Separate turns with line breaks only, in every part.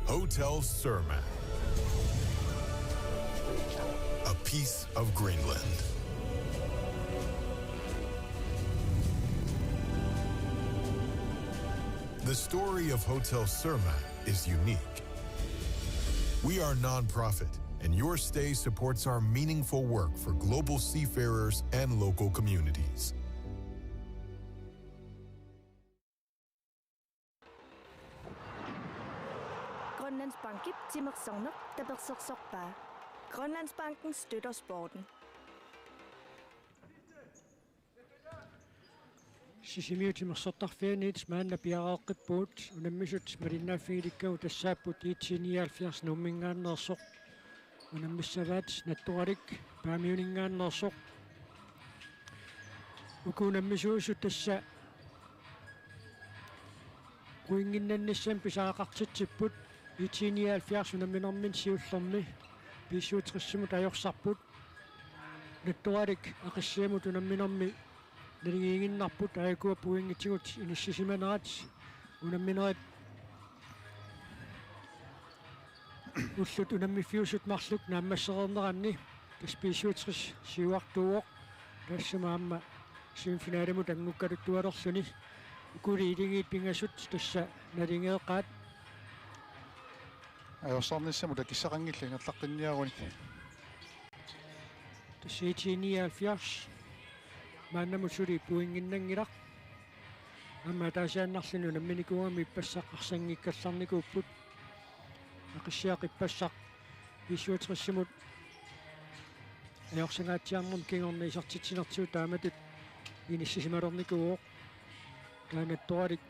Hotel Surma. A piece of Greenland. The story of Hotel Surma is unique. We are non-profit, and your stay supports our meaningful work for global seafarers and local communities.
Grønlandsbanken Timmersogner, der besorgsogbar. Grønlandsbanken støtter sporten.
Sisimiu timmersortarfianiit maanna piaraaqippuut unammisut malinnaaffiilikkagu tassaaput 1979 nummingaannersoq unammissavaat nattuqalik paamiuningaannersoq ukuunammisuusut tassa kuinginnannissam pisaaqartitsipput 1979 unamminermin siullermi piissuutrissimu tajorsarput nattuqalik aqissiamut unamminermi naligiinginnarput ajakua puingitigut inissisimanaat unamminerat ullut unammifiusut marluk naammassereerneranni taspiissuutris siuartuuoq taassamaamma semifinaalimut angukkaluttualerluni ukuli ilingiit pingasut tassa nalingeeqaat
ajorsaarnissamu takissaqangillingerlaqqinniaruni
tassiitiniaalfiars maannamut puinginnangilaq amma taasiannarlinu namminikuungami ippassaqarsanngikkallarnikuupput aqissiaqippasaq visuutrissimut ajorsangaatiarnum kingorni isartitsinertiu taamatut inissimalernikuuoq taanattualik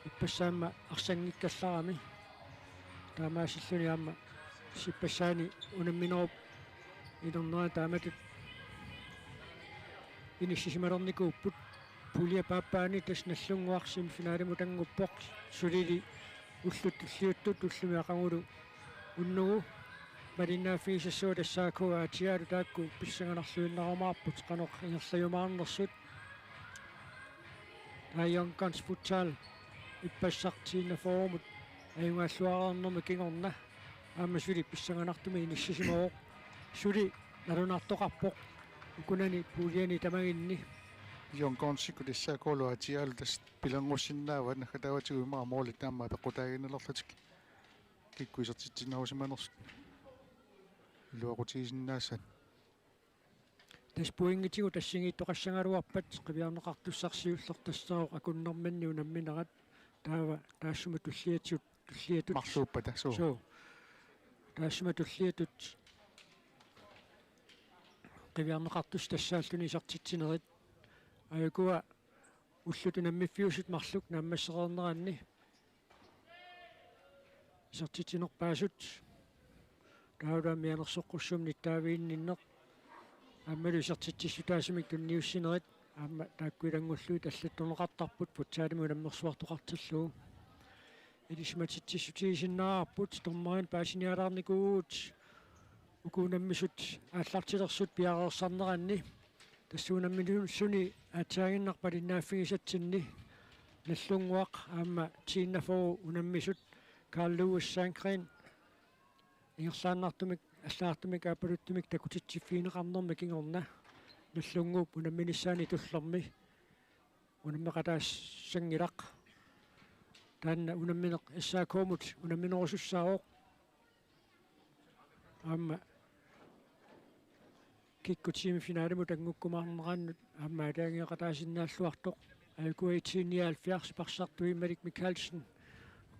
ippassaamma arsanngikkallarami taamaasilluni aamma sippassaani unamminerup ilerneraa taamatut inissimalernikuupput pulia paappaani tasnallunguarsim finaalimut anguppoq sulili ullut tulliuttut ullumiaqangulu unnugu malinnaaffiisassuut assaakua atiaalu taakku pissanganarluinnarumaarput qanoq ingerlayumaarnersut taayankan futsal ippassartiinna foorumut ajungaalluarernermi kingorna aamma suli pissanganartumi inissisimooq suli nalunartoqarpoq ukunani puuliani tamaginni
jonkonsikku tissaakolu atiaalu tas pilangussinnaavat nakatawatigu moolit naamma peqqutaaginerlatik kikkuisertitsinnarusimanersut luaqutigisinnaassan
tas puingitigu tassingiittoqassangaluarpat qiviarneqartussarsiullertassaaruq akunnermanni unamminerat taava taassuma tulliatut
marluuppata
suu taassuma tulliatut qiviarneqartus tassaalluni isartitsinerit ajakua ullut unammifiusut marluk naammassereerneranni isartitsinerpaasut taulaami anersoqqussum nittaaviinninneq аммалу сертитсисутаасимик тунниуссинерит аама тааккуилангуллуи таллатторнеқартарпут путсаалиму наммерсуартоқартиллуу илисматитсисутигисиннаарпут тормаан паасиниалаарникуут укуунаммисут ааллартилерсут пиареерсарнеранни тассуунаммилуссуни аатсаагиннарпалиннааффигисатсинни наллунгуақ аама тииннафору унаммисут Carl Lewis Sankren ингерлааннартумик аллаартумик аапалуттумик такутитсиффиинеқарнерми кингорна наллунгууп унамминиссаани туллерми унаммеқатаассангилақ таанна унамминеқ иссаакуумут унамминерусуссаавоқ аама киккутсими финалимут ангуккумаарнерааннут аама алаагиақатаасиннааллуартоқ алкуитсиниалфиарс парсартуи Малик Микальсен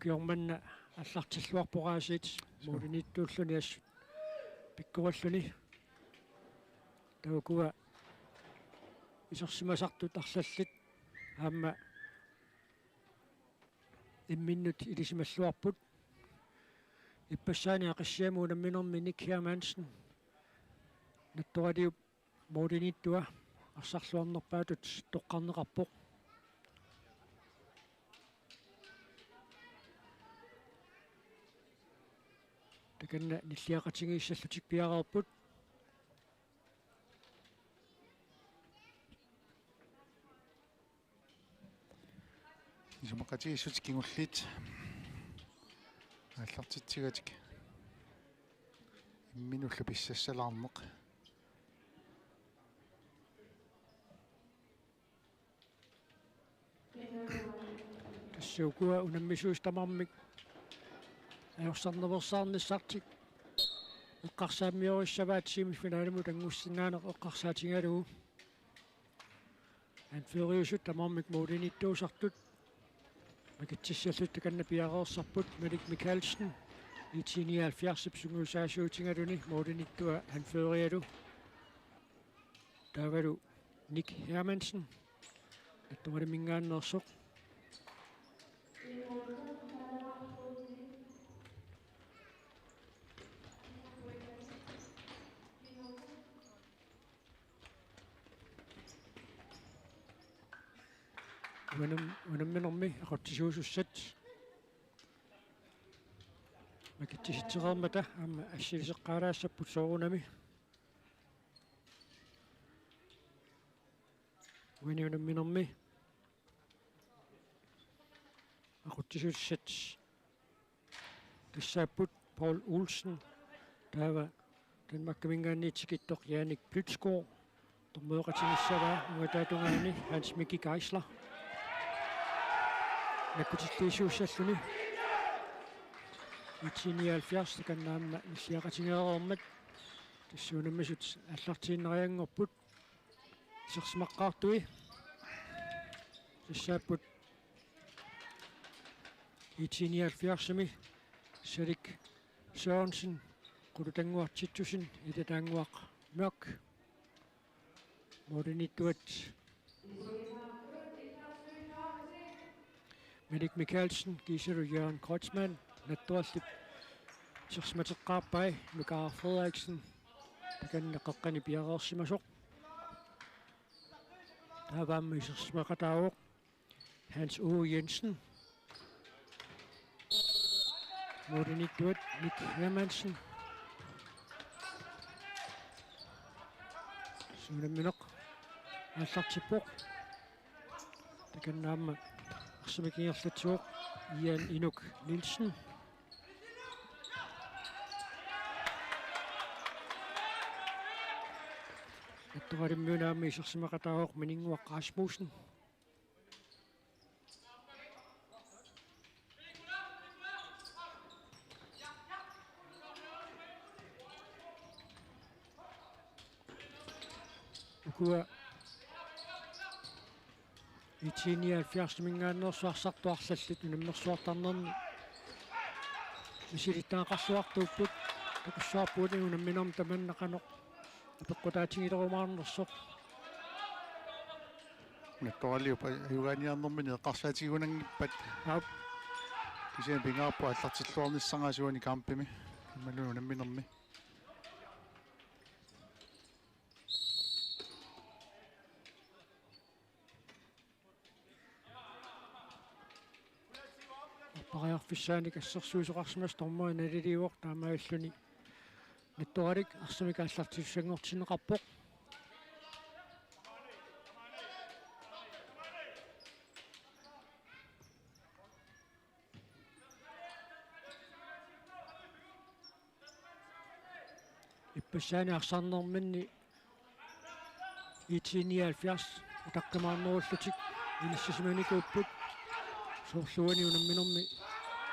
киорманна аллартиллуарпораасит муулиниттууллуни ассут пиккораллуни таукуа исерсимасартут арлаллит аама имминнут илисималлуарпут иппассаани ақиссиаму унамминерми Ник Хермансен натторалиуп муулиниттуа арсарлуарнерпаатут тоққарнеқарпоқ таканна ниллиақатигииссаллутик пиареерпут
исумақатигиссутик кигуллит аллартитсигатик имминуллу писсассалаарнеқ
тассуукуа унаммисуус тамармик аёрсарневерсаарниссартик эққарсааммиориссаваат симифинаалиму тангуссинаанеқ эққарсаатингалугу анфериусут тамармик муулиниттуусартут макитсиссаллут таканна пиареерсарпут Малик Микаэльсен 1979 сунгуусаасуутингалуни муулиниттуа анфериалу тавалу Ник Hermansen аттумали мингааннерсоқ унамминерми ақоттисуусуссат макитсиситсеқармата аама ассилисеққалаассаппут соорунами унамминерми ақоттисууссат тассааппут Paul Olsen таава танмаккамингаанниитсикиттоқ Яник Плютскоо тормоеқатиниссаваа унгатаатунгаани Hans Mickey Geisler наккутиллиисууссаллуни 1979 таканнаамма ниллиақатингеерермат тассуунаммасут аллартииннериангорпут серсмаққаартуи тассааппут 1979-ми Сарик Sørensen qulutangуартитсусин илатаангуақ мørk модинитуат Malик Mikaelsen Giselu Jørgen Kreutzmann натtuallip серсматеққарпай Микар Frederiksen таканнеққани пиареерсимасоқ тааваамми серсмақатаавоқ Hans Aage Jensen модинитуат Nik Hermansen сунамминеқ аллартиппоқ таканнаамма арсимикингерлатсуоқ Ian Inuk Nielsen аттугалиммунаамми серсимақатаавоқ Минингуақ Rasmussen ukua 1979 мингааннерсуарсартуарлаллут унаммерсуартарнерни мисилиттаақарсуартууппут такуссуарпуути унамминерми таманнақаноқ апеққутаатингилерумаарнерсоқ
натторалиупа юганиарнэрмини эққарсаатигунангиппат кисиан пингаарпу аллартиллуарниссангаасуани кампими ималу унамминерми париарфиссааник ассерсуусоқарсимас тормуа налилиуоқ таамааллуни натторалик арсамика аллартиссангортинеқарпоқ иппассаани арсарнерминни 1979 утаққимаарнеруллутик иниссисиманикууппут соорлуани унамминерми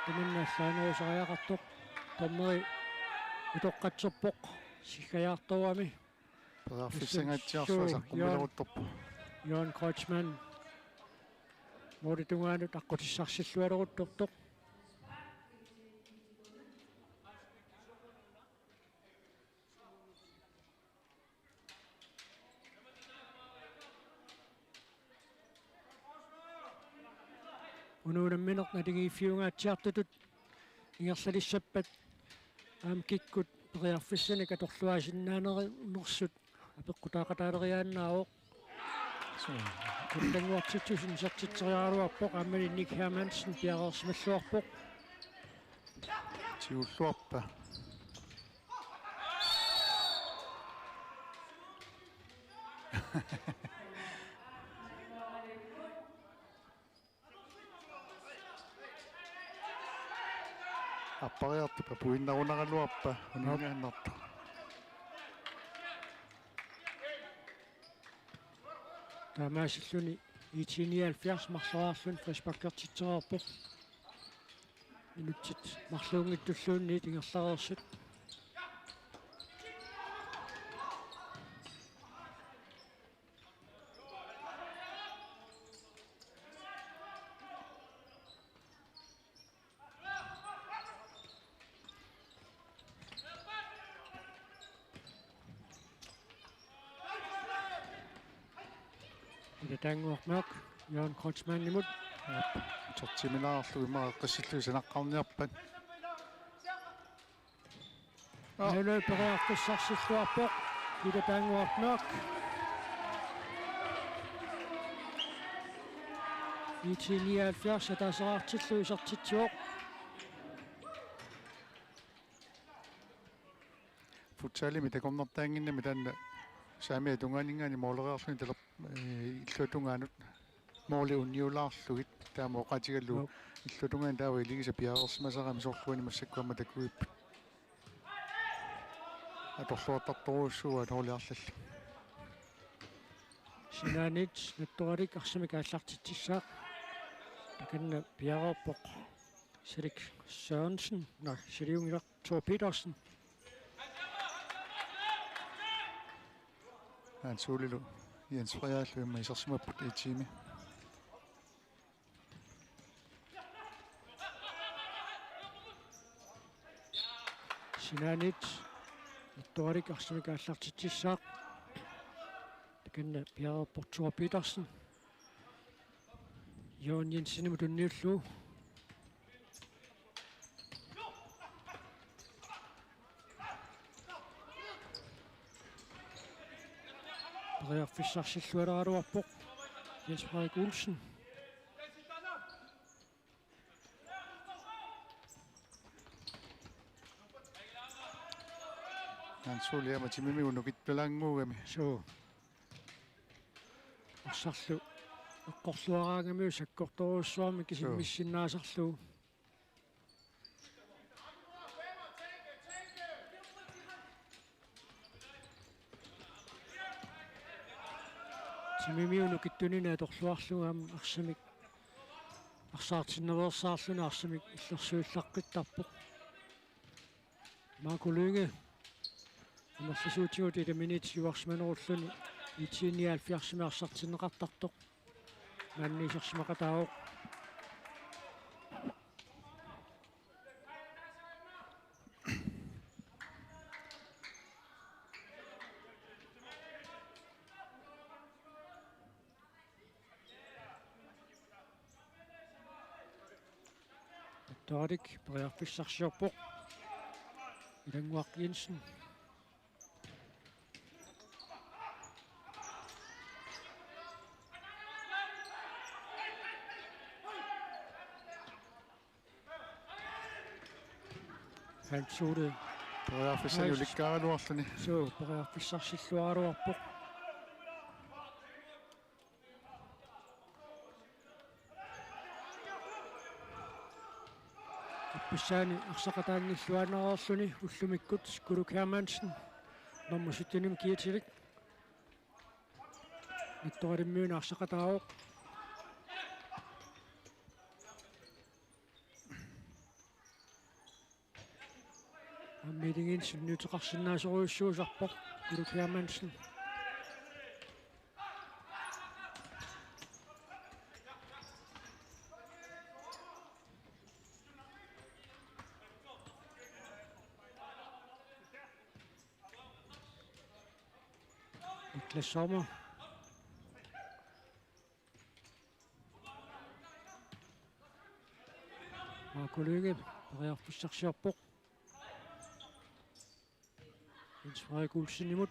таманнааллаанерусариақартоқ томмери утоққатсерпоқ сиккаяартуами париарфиссангаатсиарсуасаққуммилерутторпу
Jørgen Kreutzmann моритунгаанут аққутиссарсиллуалеруттортоқ унуунамминеқ налигииффиунгаатсиартутут ингерлалиссаппат аам киккут периарфиссани каторлуасиннаанери нерсут апеққутаақатаалериааннаавоқ куллангуартитсусин сертитсериаруарпоқ ааммани Ник Hermansen пиареерсималлуарпоқ
тиуллуарпа аппариартипа пуиннарунаралуарпа унигааннарта таамаасиллуни 1970 марлаарлун фришпаккертитсерааппо инутсит марлуунгиттуллуунни тингерлареерсут тангуармаак Jørgen Kreutzmann имут тортиминаарлу имааққиссиллуи санаққарниарпат нэлэ переартуссарсиллуарпоқ ида тангуармаак 1979 атасаартиллу исартитсуоқ футсалими такорнертаангиннами таанна саамиа тунгаанингаани моолериарлуни талер иллутунгаанут mooли unniulaarlugit taama oqatigallu illutungaan taava iligisa piaersimасарами сорлуани массаккуама такуиппут аторлуаттарторуссуа тоолиарлалли синаанит натторалик арсамик ааллартитсissaaq таканна пиаерпоқ Сирик Sørensen на Сириунгилар Thor Petersen суулилу Jens Frejallu исерсимаппут итими синаанит натторалик арсамик ааллартитсissaaq таканна пиаерпоқ Thor Petersen Jørgen Jensen tunniullu Fissarsillualeraluarpoq Jens Frederik Olsen Ansoliama timimi unukittulanguugami suu ассарлу эққорлуараангами саккорторуссуарми кисиммиссиннаасарлу тимимиуну киттунина торлуарлугаам арсамик арсаартинневерсаарлуна арсамик иллерсуиллаққиттарпоқ маакулуинге амерласуутигут иламинит юарсманеруллуни 1970 арсартиннеқартартоқ маннисерсимақатаавоқ Torik Brearfissarsiorpoq Ilanguaq Jensen Han suude Brearfissarjulikkaaluarluni so Brearfissarsilluaruarpoq Pissani arsaqataangilluanaarerluni ullumikkut Kuluk Hermansen normmusittunim kiitilik nittorimmiuna arsaqataaroq аммилингин суннуутеқарсиннаасоруйуссуусарпоқ Kuluk Hermansen Niklas Sommer Marco Lønge Brearfissarsiorpoq Jens Frederik Olsen imut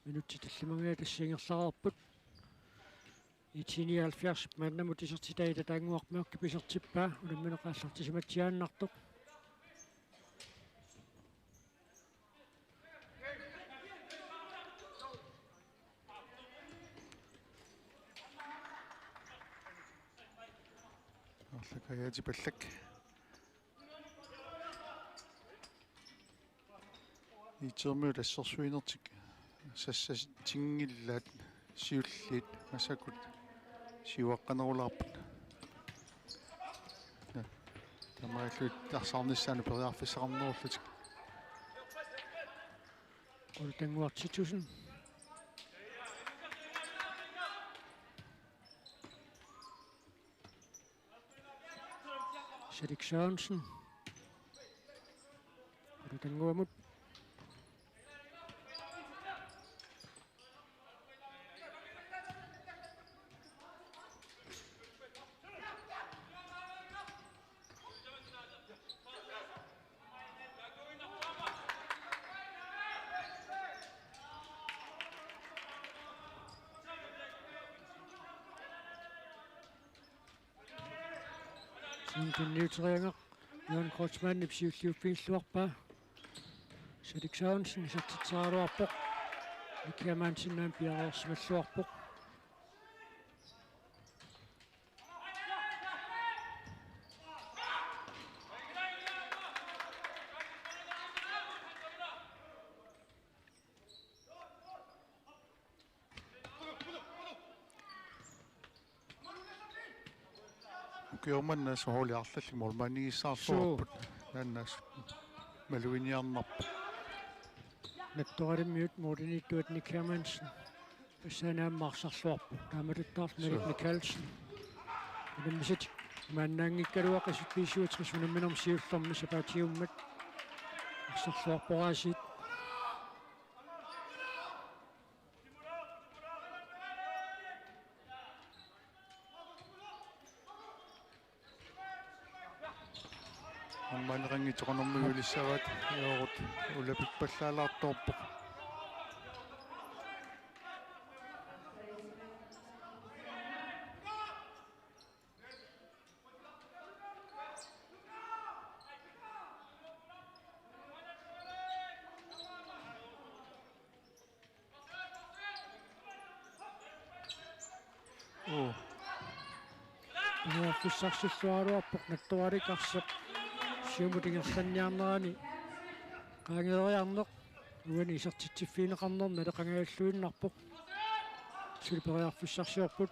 minutti tallimangia tassiingerlarerput 1979 mannamut isertitaita taanguarmiorki pisertippaa ulammineqaallartisimatsiaannartoq арлакаяати паллак итсермуут ассерсуинертик сассас тингиллаат сиуллиит асакут сиуаққанерулаарпут тамааллут арсаарниссаана периарфиссақарнеруллутик
Qultanguartitusen Sherik Sørensen Qultanguamut Niuterianga Jan Kreutzmann ipsiulliuppiilluarpaa Sherik Sørensen isartitsaaruarpoq Nikiamansinnaam piareersimalluarpoq
Kjørmannas hooliarlalli mormanigissaarluarput naannaas maluiniarnarpa
Nattoralimmiut Mordenittuat Nikiamansen Passanaammarsarluarpoq taamaluttaarl Malik Mikkelsen Nammisat maannaangikkaluaqasut piisuutrissunamminorm siullermi sapaatiummat arsarluarporaasiit
Mannerangitoqanermugulissavat iorut ulapikpallaalaartorpoq
Fissarsilluaruarpoq nattuariqarsaq siumutingerlanniarnerani qaangeriarneq uani isartitsiffiineqarnermi aleqangailluinnarpoq suliperiarfissarsiorput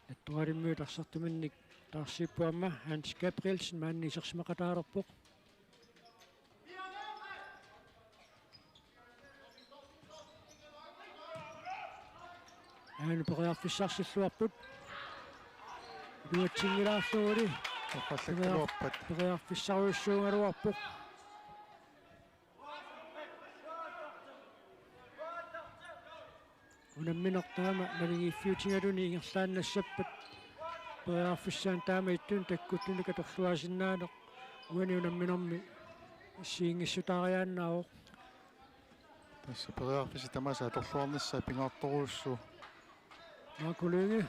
nattualimmuut arsartuminnik taarsiippuamma Hans Gabrielsen maanni isersimaqataalerpoq Aanu periarfissarsilluarput luatsingilaarluuli
oqallakkaluarpat
periarfissaruissuungaluarpoq unamminertaama nalingiiffiutingaluni ingerlaannassappat periarfissaan taama ittun takkuttunika torluasinnaanoq uani unamminermi issiingissutaariaannaaroq
tassa periarfisi tamasa torluarnissaa pingaartoruussu
Markolynge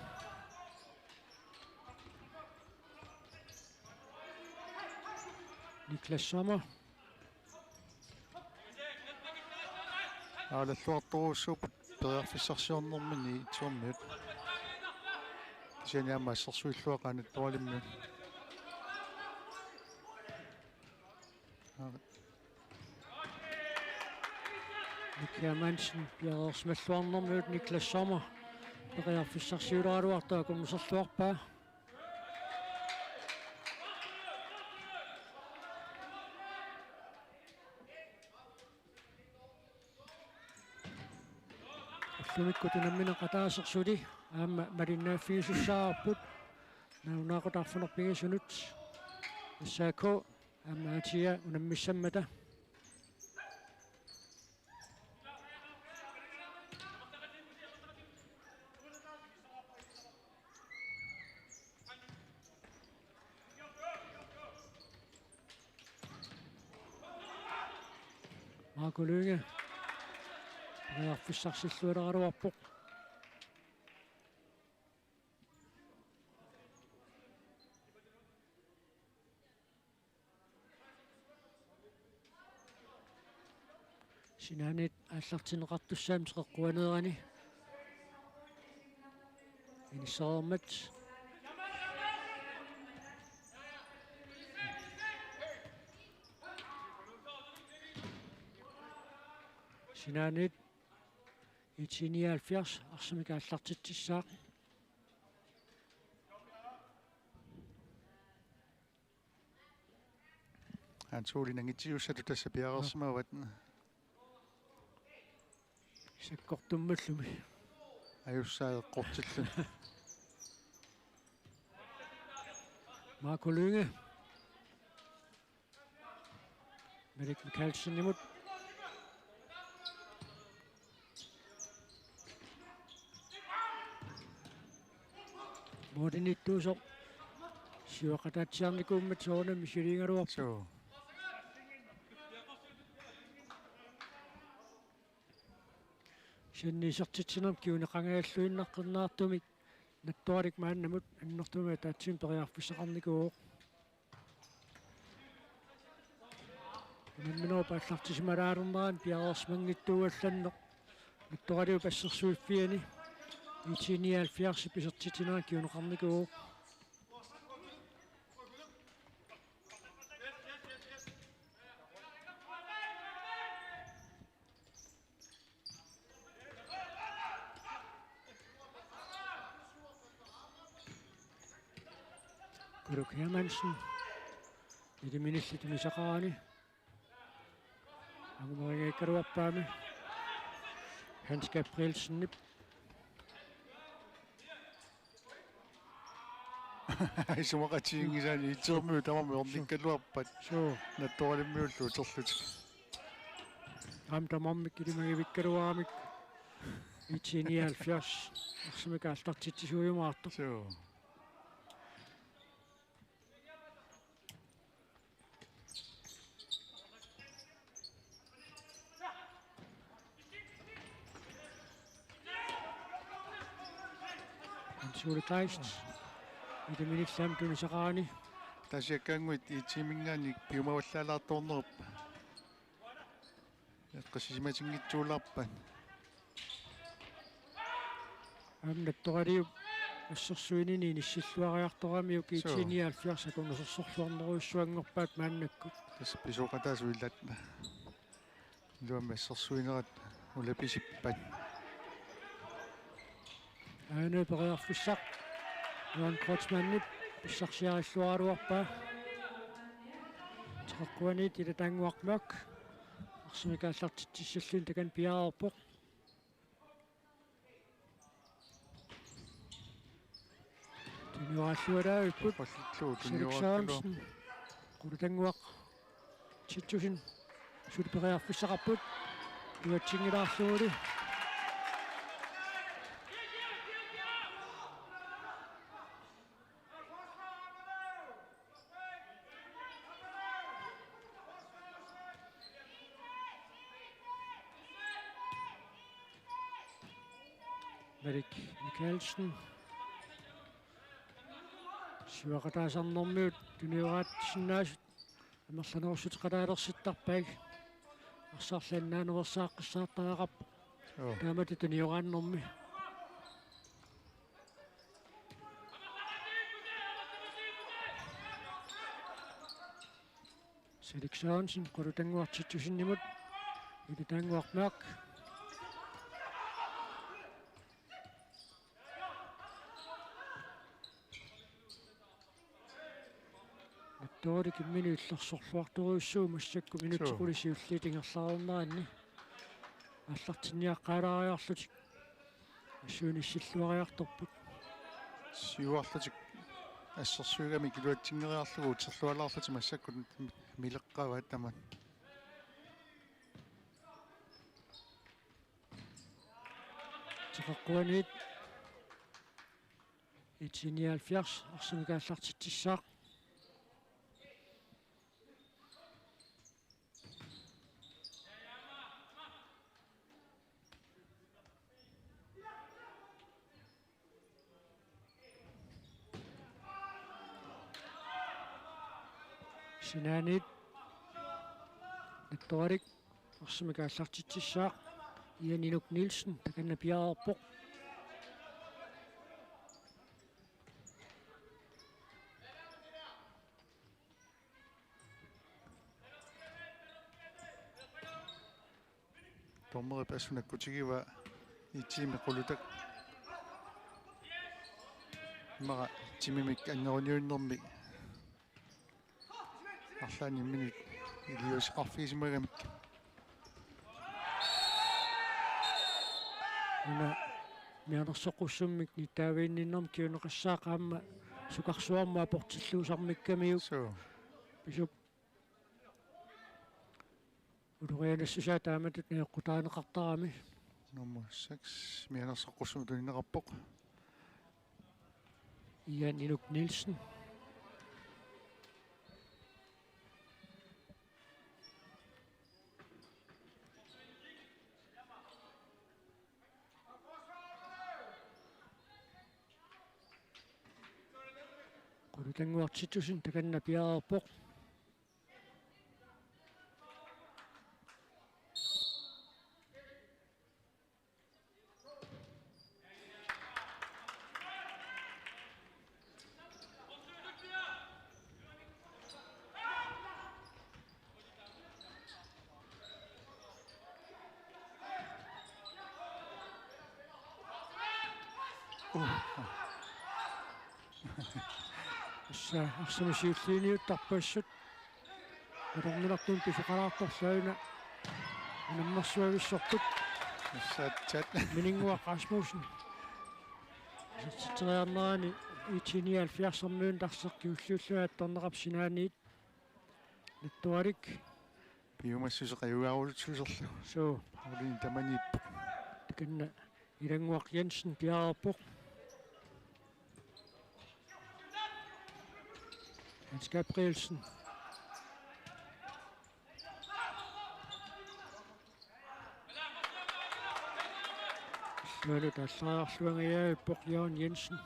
Niklas Sommer
aallalluartoruussuuput periarfissarsiornermini itsuarmiut tisianiamma assersuilluaqaanat tualimmiut
Nikiamansen piareersmalluarnermiut Niklas Sommer periarfissarsiuleraluartaa kumserluarpaa Ullumikkutiнаmmина qataasersuli aamma malinnaaffiusussaarput naunaaqotarfunerpigisunut issaako aamma atia unammissammata Markolynge periarfissarsilluileraluarpoq Sinanit аллартинеқартуссаам теққуанерани инисаармат Sinanit итсиниаалфиарс арсамика аллартитсissaaq
Han tuulinangitiussatu tassa piaqersimavat
саккортуммаллуми
ajussaaeqqortillun
Marco Lynge Merik Mikkelsen imod Mordenittuuso siuaqatatsiarnikummat misilingaluarpu
so
Sinnisertitsinam kiuneqangaаллуиннаққернаартумик натторик мааннамут аннэртума таатсим периарфиссақарникуу Минноо пааллартисмалаалернеран пиаерсмангиттууалланнеқ натторалиу пассерсуиффиани итсиниаалфиарси писертитинаа киунеқарникуу Kuruk Hermansen i det minste misaqarani angumarigaikkaluarpaami Hans Gabrielsen nip
isuaqatiingisaani itseermiu tamami ornikkaluarpat
so
nattoralimmiullu uterlut
ramtamarmik ilimagivikkaluaramik itsiniaalfiars arsimika allartitsisuujumaartor
so
Sule Kleist i det minste tunisaqaani
tasiakkaanguit iitimingaani piumavallaalaartornerup eqqassimatingitsuularpan
amnattoraliu ассерсуинини ниссиллуариарторамиу киитсиниалфиарсакуннерсорсуарнеруйссуангорпаат мааннаккут
тас писоқатаасуиллат нуамассерсуинерат улаписиппат
аана периарфиссақ Johan Kreutzmann писсарсиариллуаралуарпаа теққуанит илатангуармак арсимикааллартитсиллун такан пиаарпоқ тиниуааллуалаавиппут
паллиллуу
туниуааллу qulutangуақ титсусин сулпериарфиссақарпут туатсингилаарлугули Merik Mikkelsen Siuaqataasarnermiut tuniuraatsinnaasut амерланерсутеқалаалерситтарпааг арсаарлааннааnerversaаққиссаартаақарпа таамати тuniuraannermi Felix Sørensen qulutangуартитсусиннимут илутаангуармаақ Тоори киммини иллерсорлуарторуйссуу массакку минутсеқулисиуллиитингерлаарнеранни аллартинниаққалаариарлутик ассуунissилluariartorput
сиуарлутик ассерсуигами килуатсингериарлугу терлуалаарлути массакку милеққаваат тамат
теққуанит итсиниалфиарс арсимикааллартитсissaaq Sinanit Nettorik арсимакааллартитсissaaq Ian Inuk Nielsen таканнапиаарпоқ
Tommeri passunakkutigива итсими qulutak мара тимимик аннерuniunnermik арлаани минут илиус арфисимагамик
уна мианерсоқуссуммик нитаавиинниннерм киунеқассаақаама сукарсуарма апортиллуусармиккамиук писуп удурианассусаа тааматут неэққутаанеқартарами
nummer 6 мианерсоқуссум тунинеқарпоқ
Ian Inuk Nielsen qulutangуартитусин таканнапиаарпоқ арсимасиуллиниуттарпаассут алернилартун писоқалаарторлауна анаммерсуависсортут
ассаатсат
минингуа Расмусен ситсериарнерани итиниал фиарсэрмуун тарсеқкиуллууллуаатторнеқап синааниит наттуалик
биумассусеқаюаарулутсусерлу
соо
олин таманип
таканна Илангуақ Jensen пиаарпоқ Hans Gabrielsen Lønne der slår Bok Jørgen Jensen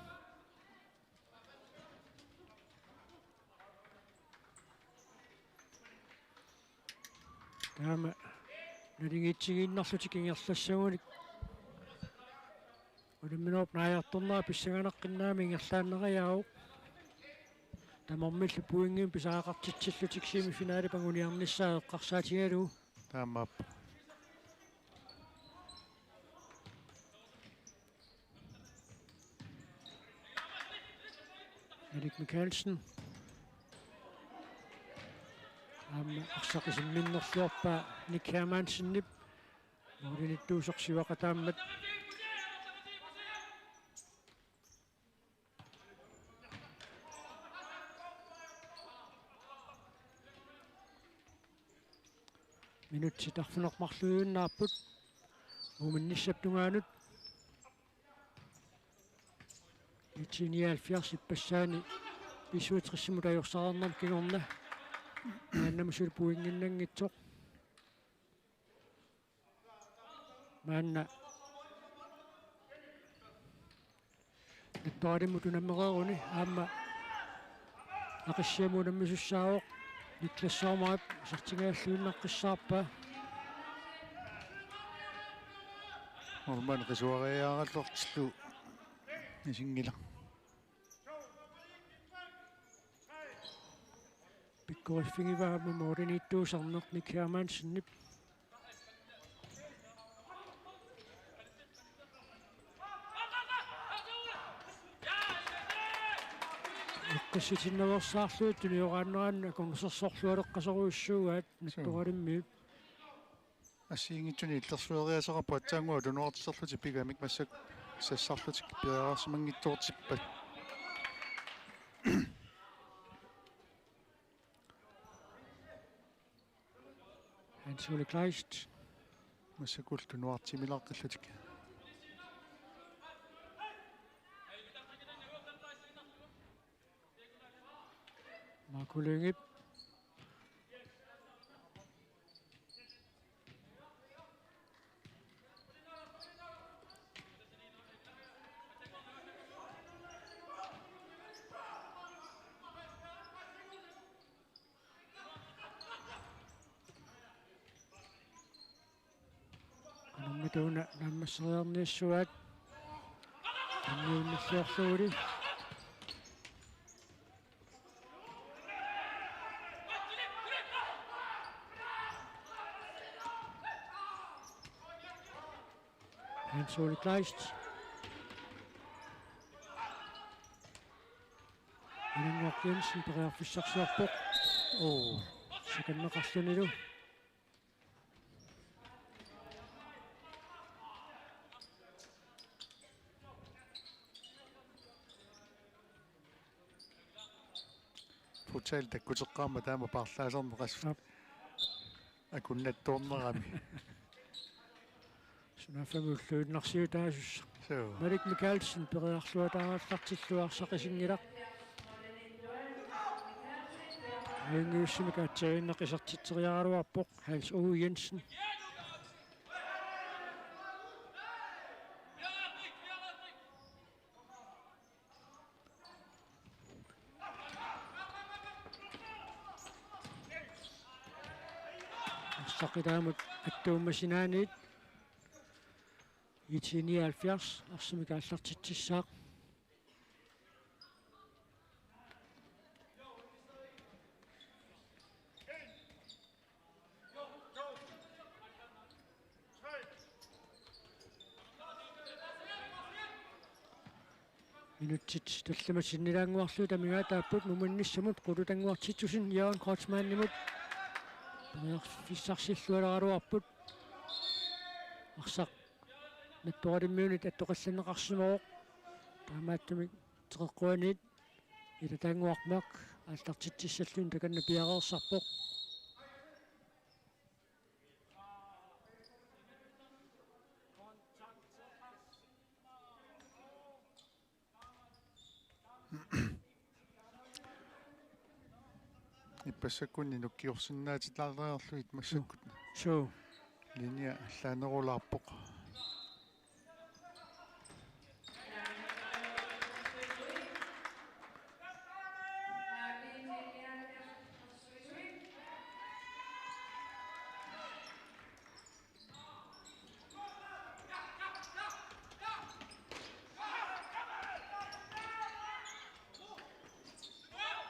Dame Nadingitsinginnerlutikingerlassaguni Ulimminop naajartornaa pissanganaqqinnaamingerlaanneriaau Тамармиллу пуингим писаақартитсиллутиксими финаали пангуниарниссаа эққарсаатигалу
таамап
Erik Mikkelsen арсақисимминнерлуарпаа Ник Hermansen-нип нуулиниттуусорсивақатааммат минутси тарфунермарлуйуннаарпут ууминниссаптунгаанут итсиниал фиарсиппассаани писуутриссимутаёрсаарнерм кигорна мааннамусул пуингиннангитсоқ маанна наттуалиммутунаммерееруни аама ақиссиамуунаммисуссаавоқ Никлассаамаап сартингааллуиннаққиссаарпаа
норман қисуариаараллортиллу исингила
пиккориффигиваама мооринитtuusarneq Nik Hermansen-нип Qissitinnavorsaarluut tuniорааннераанна консерсорлуалеққасоруиссуугаат наттуалимми
ассиингитсуни иллерсуериасераппа атсаангуа тунуартиссерлути пигамик массак сассарлутик пиараарсимангитсуортиппат
Hans Ole Kleist
массакул тунуартимилааққиллутик
Marco Lynge Tuuna nammasseriarniissuat. Anniunnilliorluuli. Hans-Ole Kleist. Inanguaq Jensen periarfissarsiarpoq. Sikanneqarlunilu.
Futsal takkuteqqaama taama parlaaserneqas akunnattuornerami.
Sunafamulluunnarsiu taasussa.
So
Malik Mikkelsen periarluataarallartilluarsaqisingilaq. Ayungiussumikaatsiginnaqisartiteriaraluarpoq Hans-Ole Jensen. Arsaqidaamut attuummasinaaniit 79 arsumikaallartitsissaaq. Minutsit tallamasinnilаангуарлу тамигаа тааппут муманниссамут qulutанguartitsusin Jørgen Kreutzmann-nimut фиссарсиллуаларуарпут арсақ натториммиунит аттоқалланеқарсимоо таамааттумик теқеққуанит илатаангуармақ аалтартитсиссаллун таканна пиареерсарпоқ
иппассаккунни нуккиорсиннаатитаалериарлуит массаккут
so
линия аллаанерулаарпоқ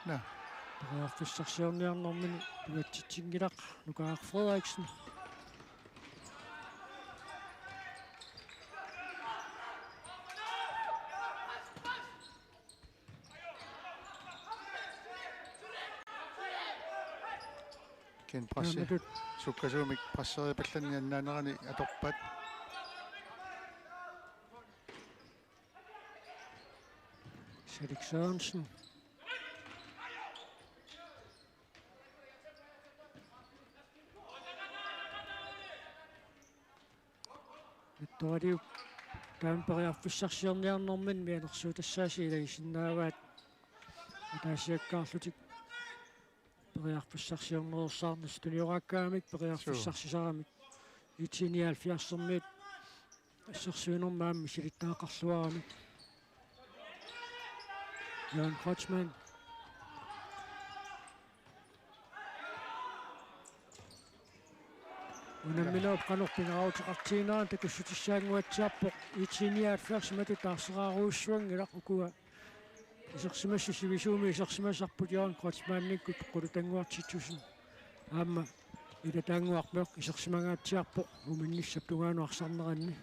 на
Fissarsiorniarnermini tuatsitsingilaq Lukaar Frederiksen.
кен прасси суккасуумик прассериапалланнианнаанерани аторпат
Cedric Sørensen. Toodiu tamperiarfissarsiorniarnermin mianersuutassaasilaisinnaavaat ataasiakkaarlutik periarfissarsiornererssaarnis tuniорааккаамик periarfissarsisaramik 79 ассерсуинермаамми силиттаақарлуарамик Jørgen Kreutzmann. Unamminaup qanorpinarautiqartiinaraan takussutissaaguatsiarpoq 79 taarseraaruussuangilaq ukua isersimassi sivisuumi isersimasarput Jørgen Kreutzmannikkut qulutanguartitsusin aamma ilataanguarmeq isersimangaatsiarpoq uminnissap tungaanuarsarneranni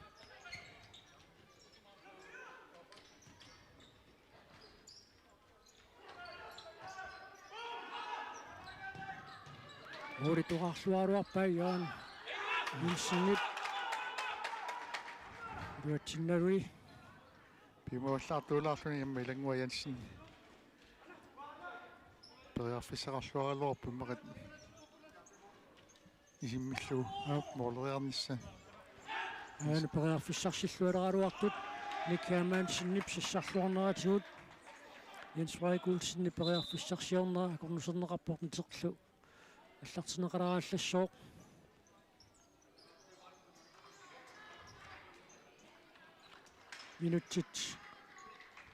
Orituqarluaruarpai Jørgen Jensenit Ruatsinarui
пимуаллаартуулаарлуни ямма илангуа Янсен периарфиссақарлуаралуарпу мақат исиммиллу моолериарнисса
аана периарфиссарсиллуалераалуартут Ник Hermansen сиссарлуарнератигут Jens Frederik Olsen периарфиссарсиорнера акорнусернеқарпортнитеқлу аллартинеқаларааллассоо минутит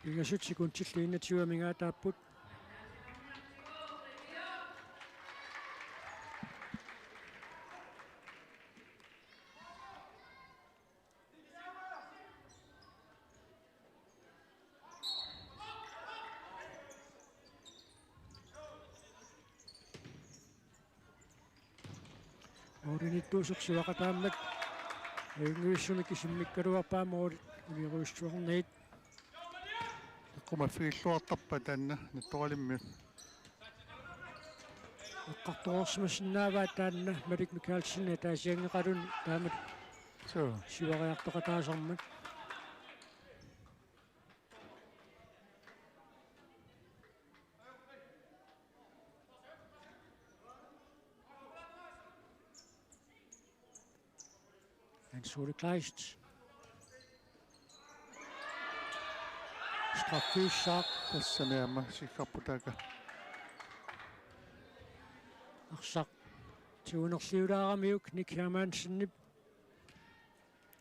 ингасутсикун тиллиинатиуа мингаатааппут Urinittuusuq suaqataammat Englishumik isimmikkaluarpaamoolit uliruissuarniit
Quma fiilluartarpa taanna nattoqalimmi
eqqartoqorsimassinnaavaa taanna Malik Mikkelsen taasiangeqalun taamat
so
siuariartoqataasarmat Ansuri Kleist Straffyyssaaq
тассаниама сиккарпутака
арсақ туунерлиулаарамиук Ник Hermansenнip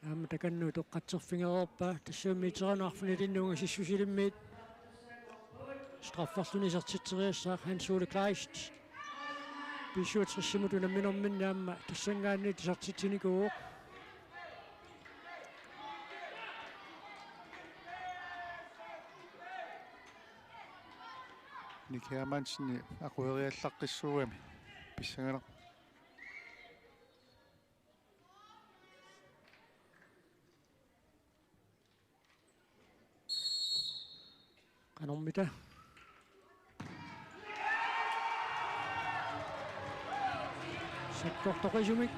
аама таканнуу тоққатсерфингерерпаа тассуумиитеранаарфунилиннуунга сиссусилиммиит страффарлунисертитсериассаақ Ansuri Kleist писуутриссимут унамминэрминнаама тассангаанни тисартитсиникуу
Ник Hermansen aqueriallaqissuugami писсагана
канормита саккортоқисумик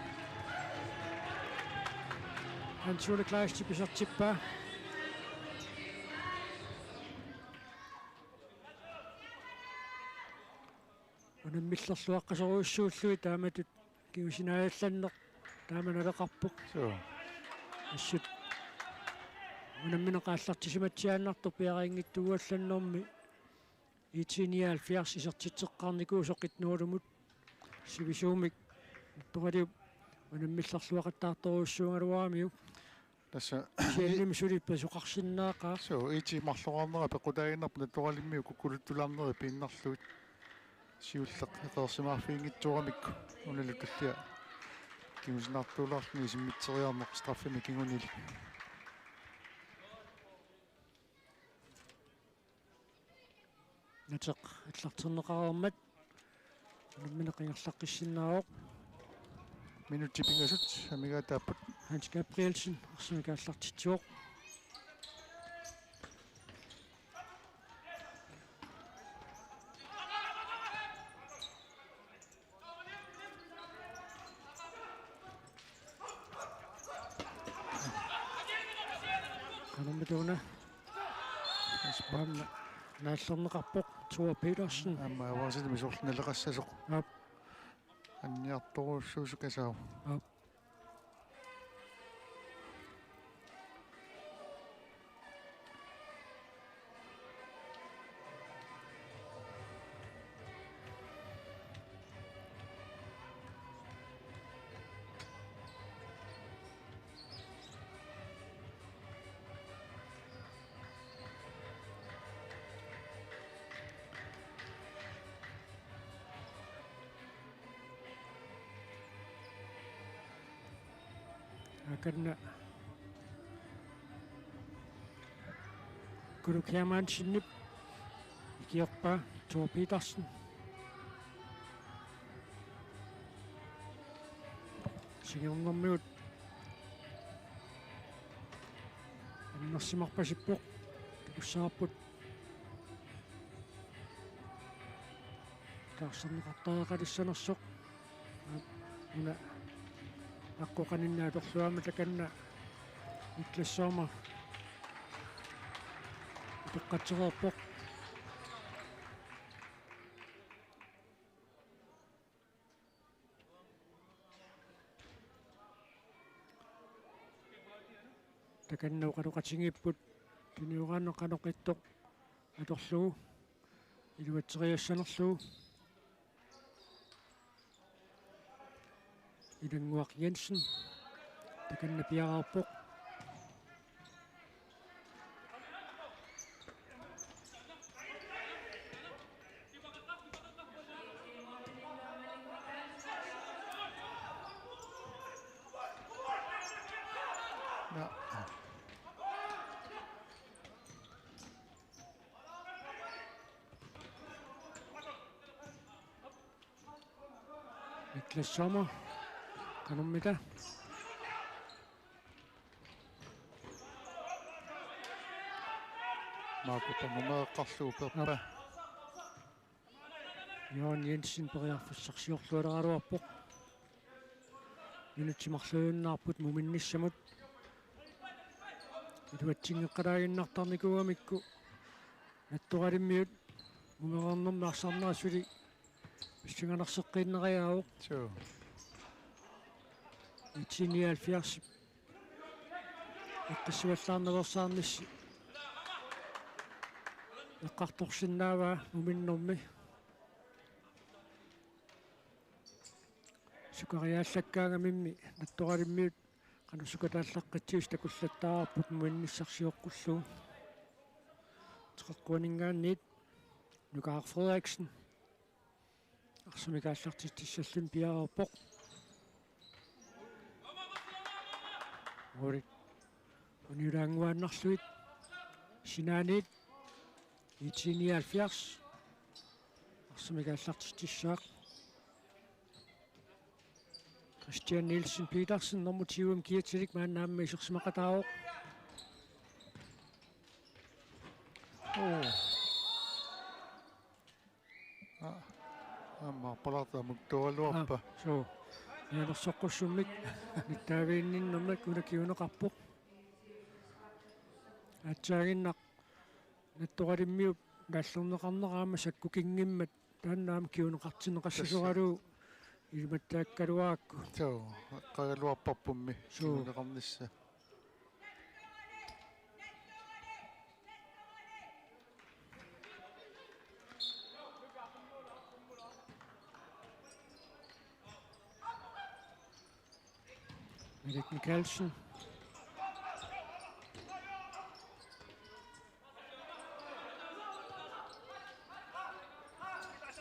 Ansuri Kleist писартиппаа унаммиллерлуаққасоруйуссууллуи тааматут киусинаалланнеқ тааманалеқарпуқ
so
ассут унамминеқааллартисиматсиааннарту пиарингиттугуалланнэрми итсиниаал фиарсисертитсеққарникуу соққитнуулумут сивисуумик тоқалиуп унаммиллерлуақаттаарторуйуссуунгалуарамиу
тасса
сиаллими сулиппа соқарсиннаақаа
so ити марлоқарнера пеқутаагиннарпу натторалиммиу куккулуттулаарнери пииннарлуит сиуллеқ эқерсимаарфиингитсурамикку уналуталлиа кимусинартуулаарни симмитсериарнеқ страффими кингунили
натеқ аллартернеқарермат унамминеқингерлаққиссиннаавоқ
минути пингасут амигаатааппут
Hans Gabrielsen арсимикааллартитсуоқ канаммитуна спамна нааллернеқарпоқ Tua Petersen
амма аваасит мисорлналеқассасоқ
ап
анниарторуссуусукасаа
ап акарна Guru Hermansenнip икиорпа Tua Petersen сигернэрмиут аннерсимарпасиппоқ такуссаарпут таарсернеқартаақалиссанерсоқ уна аққоқаниннаа торлуама таканна иклассаама тоққатсереерпоқ таканнау қалоқатингиппут тиниураанеққанеқиттоқ аторлугу илуатсериассанерлугу Ilunguaq Jensen takanna piararpoq Niklas Sommer Kanummita.
Maakutangumaaqqarluu perpa.
Johan Jensen periarfussarsiorlualaruarpoq. Minutimarluunnaarput muminnissamut. Ituatsingeqqalaaginnartarnikuamikku. Nattuqalimmiut mumerernernarsarnerasuli писсанганарсеққиннериаавоқ
Суу.
итсиниалфиарсип эққиссуаллаарнерсаарнисси эққарторсиннааваа уминнэрми сукариааллаккаагамимми наттуqalimmiут qanusukataallaqqitsius takullаттаарпут муинниссарсиоққуллугу теққуанингаанниит Nugar Frederiksen арсумикааллартиттиссаллун пиаарпоқ орит униураангуааннарлуит синаанит итсиниалфиарс арсумикааллартиттиссаақ Christian Nielsen Petersen nummer 20 kiatalik maannaamma isersimaqataaroq
Amma palata muttualuarpa.
so yanersoqqussummik nittaaviinninnummak unakiuneqarpoq атсаагиннақ натторалиммиуп нааллернеқарнераама саккукингиммат тааннаама киунеқартинеқассасоралуу илматтааккалуаакку
Суу. Qaluarparpummi. Suuneqarnissa.
Erik Mikkelsen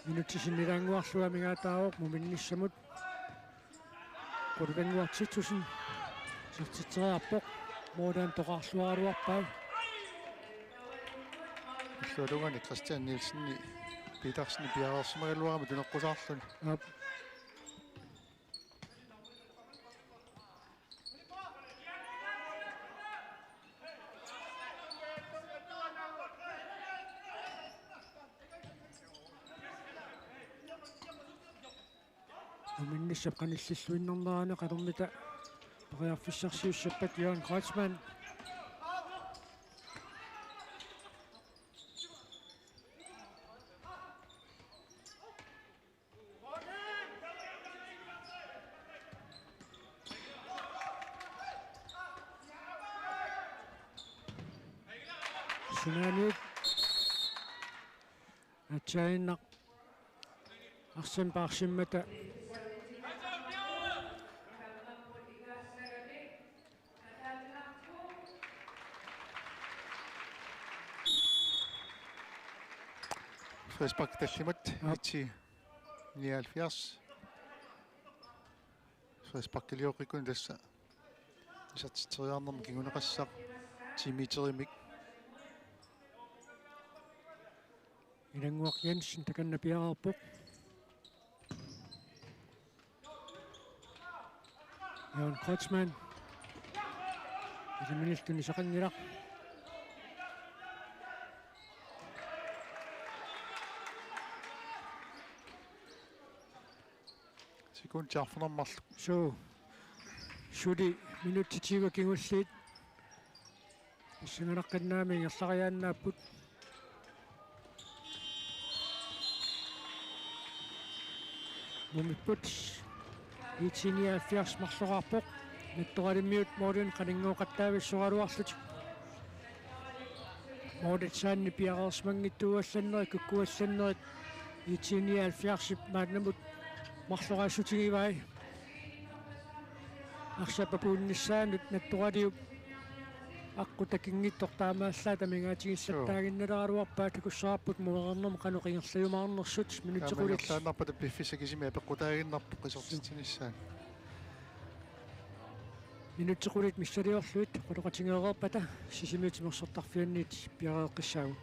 минутсисиннилаангуарлуамигаатаароқ муминнissamут quluvangуартитсусин сертитсериарпоқ моодаан тоқарлуаралуарпаа
Иллуалугани Christian Nielsenni Petersenni piarersimagaluarama tuneqqusаарлун.
муминнissap qanillilluinnernerane qalormita periarfissarsiussappat Johan Kreutzmann Sinanit atsainaq arsan paarsimmata
Frisbak tallimut itsi 79. Frisbak liorikun tassa. Isartiteriarnermi kinguneqassaq timitterimik.
Ilanguaq Jensen takanna piararpoq Johan Kreutzmann isimiltuni saqannilaq
Sikun jarfnermarlu.
so suli minuttitiga kingulliit issanganaqqannaami ngerlariaannaapput мумиппут итсиниааффиарс марлораарпоқ натторалиммиут моодун qaninguoqattaavissоралуарлут моодатсаанни пиарерсмангиттуалланнери куккуалланнерит итсиниааффиарсип мааннамут марлораасутигивай арсапапуунниссаанут натторалиуп аққутакингиттортаамааллаа тамигаатигиссаттаагинналералуарпаа такуссаарпут муерернерм каноқингерлаюмаарнерсут минутсеқулит
Lannarpata piffisakisimi apeqqutaaginnarpu qisortitsinissaan.
минутсеқулит миссалиорлуит қулоқатингеерерпата сисимиутимерсортарфианниит пиареэққиссаагу